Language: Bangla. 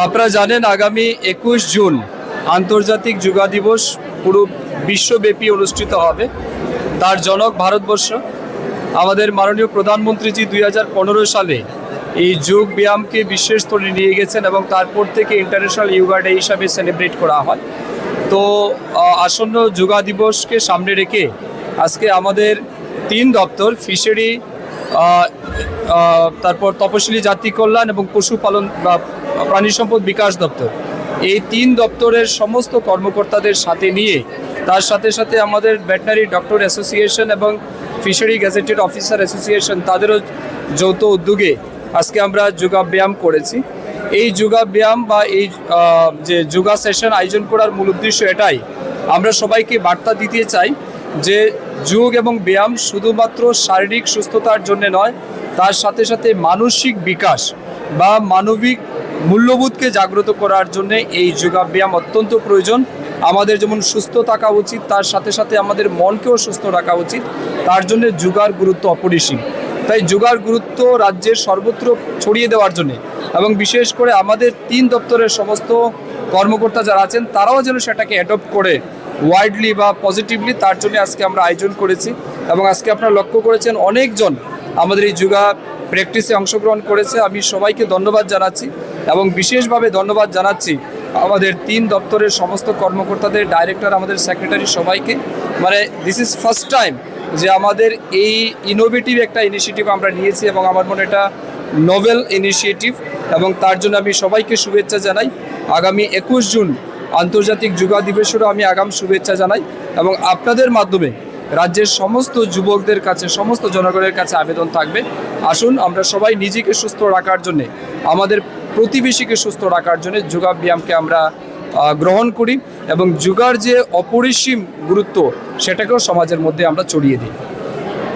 আপনারা জানেন আগামী 21 জুন আন্তর্জাতিক যোগা দিবস পুরো বিশ্বব্যাপী অনুষ্ঠিত হবে। তার জনক ভারতবর্ষ। আমাদের মাননীয় প্রধানমন্ত্রীজি 2015 সালে এই যোগ ব্যায়ামকে বিশ্বের স্তরে নিয়ে গেছেন এবং তারপর থেকে ইন্টারন্যাশনাল যোগা ডে হিসাবে সেলিব্রেট করা হয়। তো আসন্ন যোগা দিবসকে সামনে রেখে আজকে আমাদের 3 দপ্তর ফিশারি, তারপর তপশিলি জাতি কল্যাণ এবং পশুপালন বা প্রাণী সম্পদ বিকাশ দপ্তর, এই 3 দপ্তরের সমস্ত কর্মকর্তাদের সাথে নিয়ে তার সাথে সাথে আমাদের ভেটেরিনারি ডক্টর অ্যাসোসিয়েশন এবং ফিশারি গ্যাজেটেড অফিসার অ্যাসোসিয়েশন তাদেরও যৌথ উদ্যোগে আজকে আমরা যোগা ব্যায়াম করেছি। এই যোগা ব্যায়াম বা এই যে যোগা সেশন আয়োজন করার মূল উদ্দেশ্য এটাই, আমরা সবাইকে বার্তা দিতে চাই যে যোগ এবং ব্যায়াম শুধুমাত্র শারীরিক সুস্থতার জন্য নয়, তার সাথে সাথে মানসিক বিকাশ বা মানবিক মূল্যবোধকে জাগ্রত করার জন্য এই যোগা ব্যায়াম অত্যন্ত প্রয়োজন। আমাদের যেমন সুস্থ থাকা উচিত, তার সাথে সাথে আমাদের মনকেও সুস্থ রাখা উচিত। তার জন্য যোগার গুরুত্ব অপরিসীম। তাই যোগার গুরুত্ব রাজ্যের সর্বত্র ছড়িয়ে দেওয়ার জন্য এবং বিশেষ করে আমাদের 3 দপ্তরের সমস্ত কর্মকর্তা যারা আছেন তারাও যেন সেটাকে অ্যাডপ্ট করে ওয়াইডলি বা পজিটিভলি, তার জন্য আজকে আমরা আয়োজন করেছি। এবং আজকে আপনারা লক্ষ্য করেছেন অনেকজন আমাদের এই যোগা প্র্যাকটিসে অংশগ্রহণ করেছে। আমি সবাইকে ধন্যবাদ জানাচ্ছি এবং বিশেষভাবে ধন্যবাদ জানাচ্ছি আমাদের 3 দপ্তরের সমস্ত কর্মকর্তাদের, ডাইরেক্টর, আমাদের সেক্রেটারি, সবাইকে। মানে দিস ইজ ফার্স্ট টাইম যে আমাদের এই ইনোভেটিভ একটা ইনিশিয়েটিভ আমরা নিয়েছি এবং আমার মনে এটা নোভেল ইনিশিয়েটিভ এবং তার জন্য আমি সবাইকে শুভেচ্ছা জানাই। আগামী 21 জুন আন্তর্জাতিক যোগা দিবসেরও আমি আগাম শুভেচ্ছা জানাই এবং আপনাদের মাধ্যমে রাজ্যের সমস্ত যুবকদের কাছে, সমস্ত জনগণের কাছে আবেদন থাকবে, আসুন আমরা সবাই নিজেকে সুস্থ রাখার জন্যে, আমাদের প্রতিবেশীকে সুস্থ রাখার জন্য যোগা ব্যায়ামকে আমরা গ্রহণ করি এবং যোগার যে অপরিসীম গুরুত্ব সেটাকেও সমাজের মধ্যে আমরা ছড়িয়ে দিই।